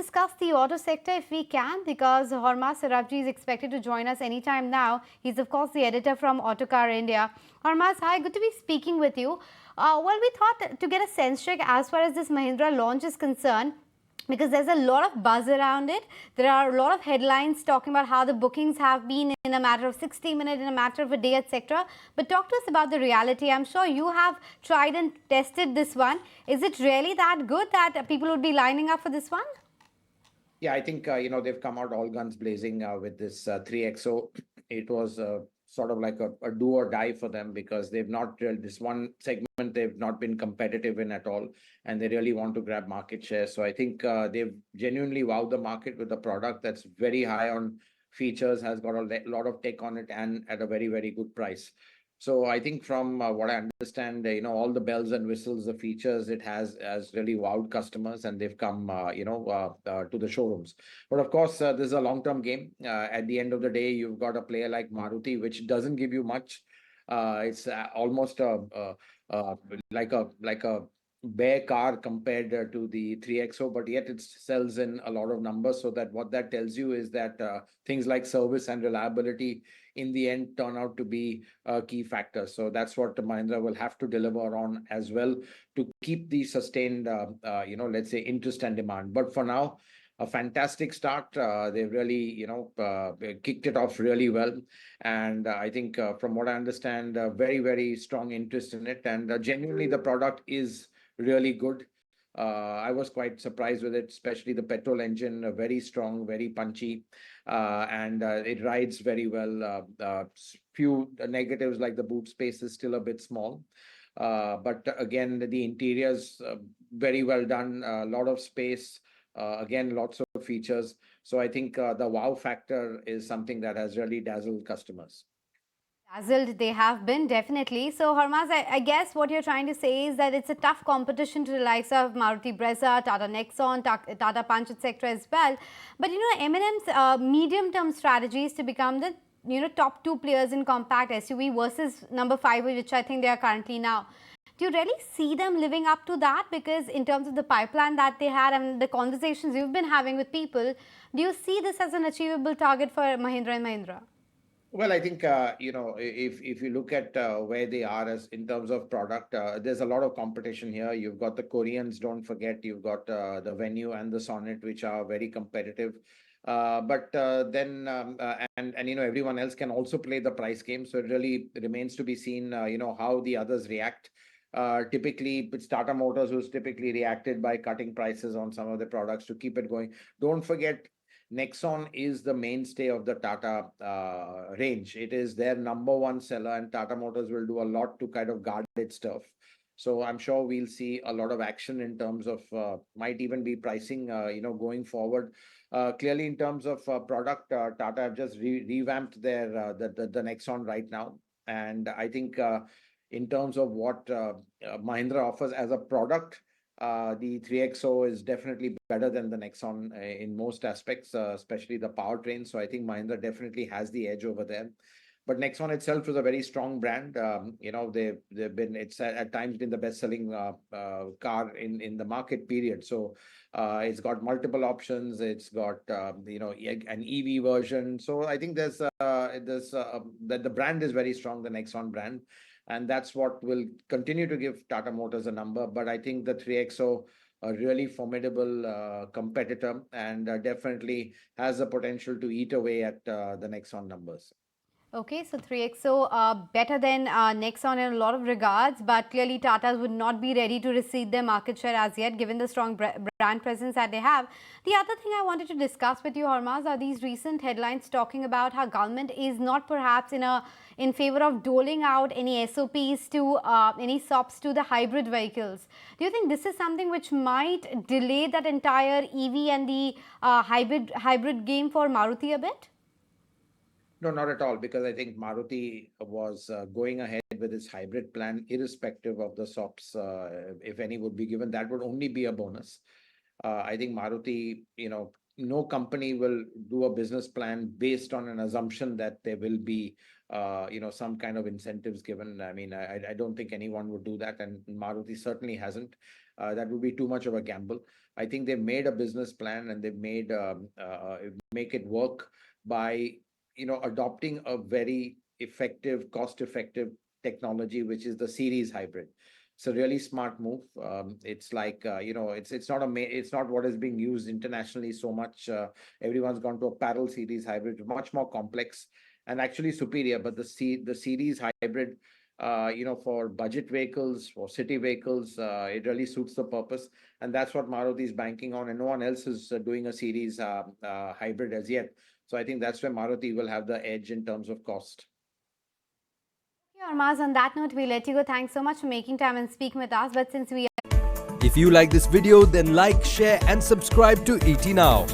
discuss the auto sector if we can, because Hormazd Sorabjee is expected to join us anytime now. He's, of course, the editor from Autocar India. Hormazd, hi, good to be speaking with you. We thought to get a sense check as far as this Mahindra launch is concerned, because there's a lot of buzz around it. There are a lot of headlines talking about how the bookings have been in a matter of 60 minutes, in a matter of a day, etc. But talk to us about the reality. I'm sure you have tried and tested this one. Is it really that good that people would be lining up for this one? Yeah, I think they've come out all guns blazing with this 3XO. It was sort of like a do or die for them because they've not really, this one segment they've not been competitive in at all, and they really want to grab market share. So I think they've genuinely wowed the market with a product that's very high on features, has got a lot of tech on it, and at a very, very good price. So I think from what I understand, all the bells and whistles, the features it has really wowed customers, and they've come, to the showrooms. But of course, this is a long-term game. At the end of the day, you've got a player like Maruti, which doesn't give you much. It's almost like a bare car compared to the 3XO, but yet it sells in a lot of numbers. So that what that tells you is that things like service and reliability in the end turn out to be a key factor. So that's what Mahindra will have to deliver on as well to keep the sustained, let's say, interest and demand. But for now, a fantastic start. They've really, kicked it off really well. And I think from what I understand, very, very strong interest in it. And genuinely, the product is really good. I was quite surprised with it, especially the petrol engine, very strong, very punchy, and it rides very well. Few negatives like the boot space is still a bit small. But again, the interior's very well done, a lot of space, again, lots of features. So I think the wow factor is something that has really dazzled customers. Dazzled they have been, definitely. So, Hormazd, I guess what you're trying to say is that it's a tough competition to the likes of Maruti Brezza, Tata Nexon, Tata Punch, etc. as well. But, M&M's medium-term strategy is to become the, top two players in compact SUV versus number 5, which I think they are currently now. Do you really see them living up to that? Because in terms of the pipeline that they had and the conversations you've been having with people, do you see this as an achievable target for Mahindra and Mahindra? Well, I think if you look at where they are as in terms of product, there's a lot of competition here. You've got the Koreans, don't forget. You've got the Venue and the Sonnet, which are very competitive. But then everyone else can also play the price game. So it really remains to be seen, how the others react. Typically, it's Tata Motors who's typically reacted by cutting prices on some of the products to keep it going. Don't forget, Nexon is the mainstay of the Tata range. It is their number one seller, and Tata Motors will do a lot to kind of guard its stuff. So I'm sure we'll see a lot of action in terms of might even be pricing, going forward. Clearly, in terms of product, Tata have just revamped their the Nexon right now, and I think in terms of what Mahindra offers as a product. The 3XO is definitely better than the Nexon in most aspects, especially the powertrain. So I think Mahindra definitely has the edge over there. But Nexon itself is a very strong brand. They've been it's at times been the best-selling car in the market period. So it's got multiple options. It's got an EV version. So I think there's that the brand is very strong, the Nexon brand. And that's what will continue to give Tata Motors a number. But I think the 3XO, a really formidable competitor, and definitely has the potential to eat away at the Nexon numbers. Okay, so 3XO better than Nexon in a lot of regards, but clearly Tata's would not be ready to recede their market share as yet, given the strong brand presence that they have. The other thing I wanted to discuss with you, Hormazd, are these recent headlines talking about how government is not perhaps in favor of doling out any SOPs to any SOPs to the hybrid vehicles. Do you think this is something which might delay that entire EV and the hybrid game for Maruti a bit? No, not at all, because I think Maruti was going ahead with its hybrid plan, irrespective of the SOPs, if any would be given. That would only be a bonus. I think Maruti, no company will do a business plan based on an assumption that there will be, some kind of incentives given. I mean, I don't think anyone would do that, and Maruti certainly hasn't. that would be too much of a gamble. I think they made a business plan and they made make it work by adopting a very effective, cost-effective technology, which is the series hybrid. It's a really smart move. It's like it's not what is being used internationally so much. Everyone's gone to a parallel series hybrid, much more complex and actually superior. But the series hybrid, for budget vehicles, for city vehicles, it really suits the purpose, and that's what Maruti is banking on. And no one else is doing a series hybrid as yet. So I think that's where Maruti will have the edge in terms of cost. Okay, Hormazd, on that note, we let you go. Thanks so much for making time and speaking with us. But since we If you like this video, then like, share and subscribe to ET Now.